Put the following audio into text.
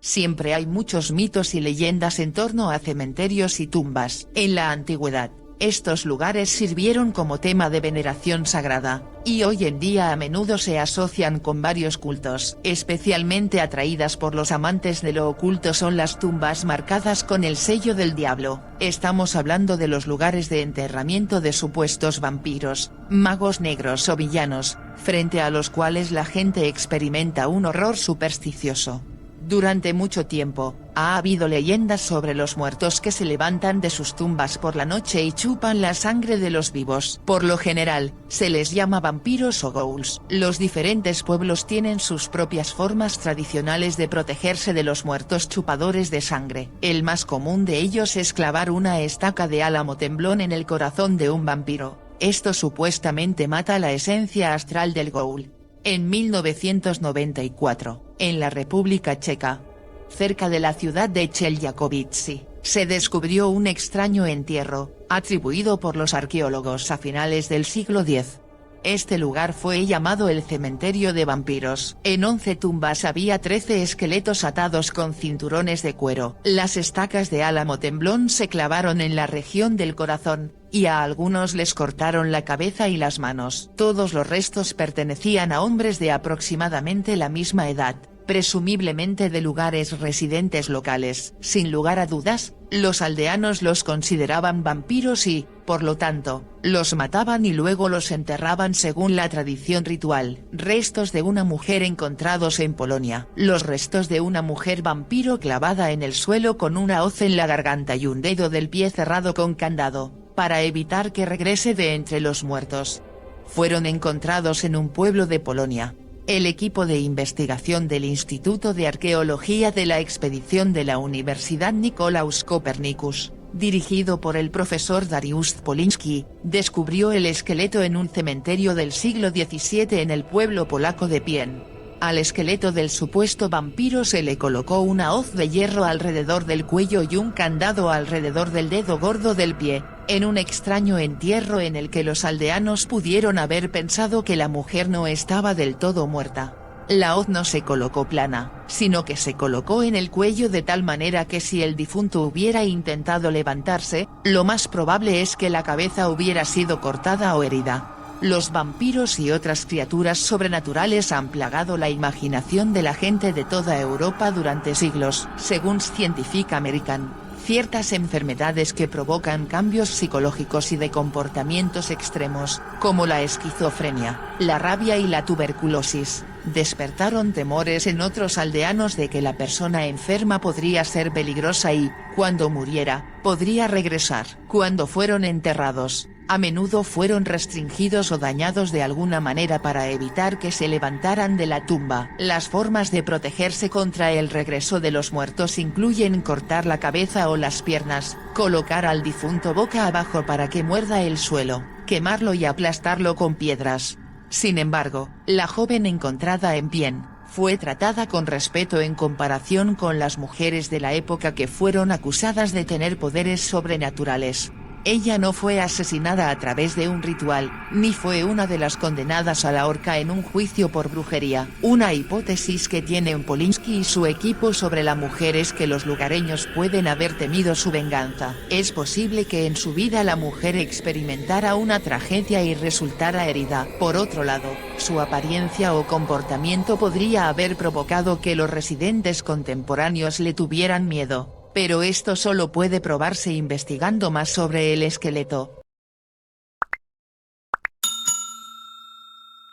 Siempre hay muchos mitos y leyendas en torno a cementerios y tumbas. En la antigüedad, estos lugares sirvieron como tema de veneración sagrada, y hoy en día a menudo se asocian con varios cultos. Especialmente atraídas por los amantes de lo oculto son las tumbas marcadas con el sello del diablo. Estamos hablando de los lugares de enterramiento de supuestos vampiros, magos negros o villanos, frente a los cuales la gente experimenta un horror supersticioso. Durante mucho tiempo, ha habido leyendas sobre los muertos que se levantan de sus tumbas por la noche y chupan la sangre de los vivos. Por lo general, se les llama vampiros o ghouls. Los diferentes pueblos tienen sus propias formas tradicionales de protegerse de los muertos chupadores de sangre. El más común de ellos es clavar una estaca de álamo temblón en el corazón de un vampiro. Esto supuestamente mata la esencia astral del ghoul. En 1994, en la República Checa, cerca de la ciudad de Chelyabinsk, se descubrió un extraño entierro, atribuido por los arqueólogos a finales del siglo X. Este lugar fue llamado el cementerio de vampiros. En 11 tumbas había 13 esqueletos atados con cinturones de cuero. Las estacas de álamo temblón se clavaron en la región del corazón, y a algunos les cortaron la cabeza y las manos. Todos los restos pertenecían a hombres de aproximadamente la misma edad, presumiblemente de lugares residentes locales. Sin lugar a dudas, los aldeanos los consideraban vampiros y, por lo tanto, los mataban y luego los enterraban según la tradición ritual. Restos de una mujer encontrados en Polonia. Los restos de una mujer vampiro clavada en el suelo con una hoz en la garganta y un dedo del pie cerrado con candado, para evitar que regrese de entre los muertos. Fueron encontrados en un pueblo de Polonia. El equipo de investigación del Instituto de Arqueología de la expedición de la Universidad Nicolaus Copernicus, dirigido por el profesor Dariusz Poliński, descubrió el esqueleto en un cementerio del siglo XVII en el pueblo polaco de Pien. Al esqueleto del supuesto vampiro se le colocó una hoz de hierro alrededor del cuello y un candado alrededor del dedo gordo del pie, en un extraño entierro en el que los aldeanos pudieron haber pensado que la mujer no estaba del todo muerta. La hoz no se colocó plana, sino que se colocó en el cuello de tal manera que si el difunto hubiera intentado levantarse, lo más probable es que la cabeza hubiera sido cortada o herida. Los vampiros y otras criaturas sobrenaturales han plagado la imaginación de la gente de toda Europa durante siglos. Según Scientific American, ciertas enfermedades que provocan cambios psicológicos y de comportamientos extremos, como la esquizofrenia, la rabia y la tuberculosis, despertaron temores en otros aldeanos de que la persona enferma podría ser peligrosa y, cuando muriera, podría regresar. Cuando fueron enterrados, a menudo fueron restringidos o dañados de alguna manera para evitar que se levantaran de la tumba. Las formas de protegerse contra el regreso de los muertos incluyen cortar la cabeza o las piernas, colocar al difunto boca abajo para que muerda el suelo, quemarlo y aplastarlo con piedras. Sin embargo, la joven encontrada en Pien, fue tratada con respeto en comparación con las mujeres de la época que fueron acusadas de tener poderes sobrenaturales. Ella no fue asesinada a través de un ritual, ni fue una de las condenadas a la horca en un juicio por brujería. Una hipótesis que tienen Poliński y su equipo sobre la mujer es que los lugareños pueden haber temido su venganza. Es posible que en su vida la mujer experimentara una tragedia y resultara herida. Por otro lado, su apariencia o comportamiento podría haber provocado que los residentes contemporáneos le tuvieran miedo. Pero esto solo puede probarse investigando más sobre el esqueleto.